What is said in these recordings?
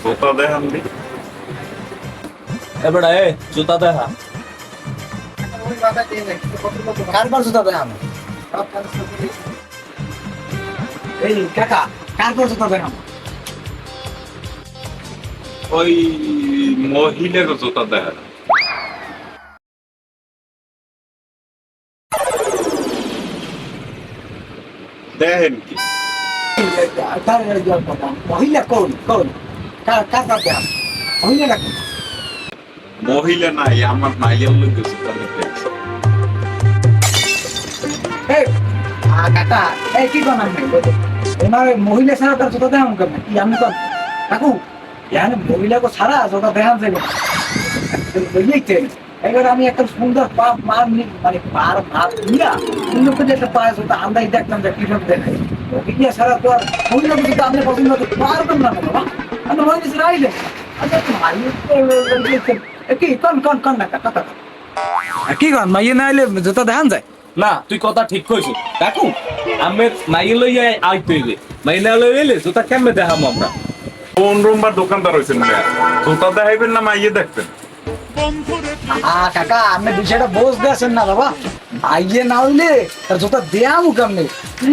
জুতা দেখান দি এবারে জুতা দেখা কারবার জুতা দেখাম এই কাকা কারবার জুতা দেখাম ওই মহিলার জুতা দেখা দেখেন কি মহিলা কোন কোন কারবার দেখাম মহিলা না মহিলা নাই আমার মাইয়ার লোক জুতা দেখছে এই কাকা এই কি বানান এনার মহিলা ছাড়া তার জুতা দেখাম কেমন কি আমি তো কাকু ইয়ার মহিলা কো ছাড়া জুতা দেখাম যাবে বুঝলিতে এবার আমি একটা সুন্দর পা মানে পার ভাত দিয়া সুন্দর করে একটা পায়ে জুতা আন্দাজ দেখতাম যে কিভাবে দেখাই মহিলা ছাড়া তো আর মহিলা জুতা আপনি পছন্দ করতে পারবেন না বাবা আমি মহিলা ছাড়া আইলে আচ্ছা ভাই কি কোন না কাকা কি কোন মাইয়ে না আইলে জুতা দেখান যায় না তুই কথা ঠিক কইছ কাকু আমি মাইয়ে লইয়া আইতে হইবে মাইনা লই এলে জুতা কেমনে দেখাম আমরা কোন রুমবার দোকানদার হয়েছেন না জুতা দেখাইবেন না মাইয়ে দেখবেন কাকা আপনি বিষয়টা বুঝতে আছেন না বাবা আইয়ে না হইলে তার জুতা দেয়ামু কেমনে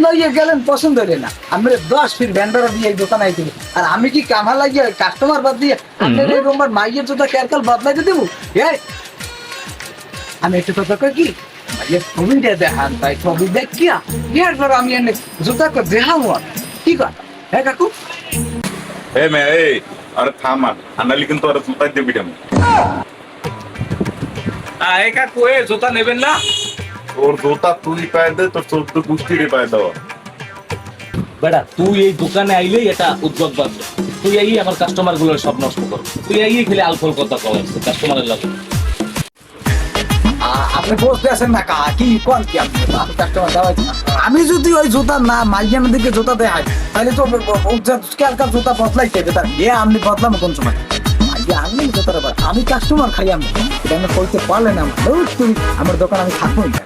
লইয়ে গেলেন পছন্দ হইলে না আমি 10 ফিট ভ্যান্ডার দিয়ে এই দোকান আইতে আর আমি কি কামা লাগিয়ে কাস্টমার বাদ দিয়ে আপনার এই রুমবার মাইয়ের জুতা ক্যারকাল বদলাইতে দেবো এই আমি একটু কথা কই কি মাইয়ের ছবিটা দেখান তাই ছবি দেখিয়া এরপর আমি এনে জুতা করে দেখাবো কি কথা হ্যাঁ কাকু এ মে এই আরে থামা আনালি কিন্তু আর জুতা দিবি না এই কাকু এ জুতা নেবেন না তোর জুতা তুই পায় দে তোর 14 গুষ্টিরে পায় দাও বেটা তুই এই দোকানে আইলেই এটা উদ্যোগ বাঁধবে তুই এই আমার কাস্টমার গুলোর সব নষ্ট কর তুই এই খেলে আলফল কথা কল কাস্টমারের লাগে আপনি বুঝতে আছেন না কা কি কোন কি আপনি কাস্টমার দেওয়াই আমি যদি ওই জুতা না মাইয়ানের দিকে জুতা দেখাই তাহলে তো কালকার জুতা বদলাইতে হবে তার এ আপনি বদলাম কোন সময় মাইয়া আমি জুতার আমি কাস্টমার খাই আমি এটা আমি কইতে পারলে না তুই আমার দোকান আমি থাকবো না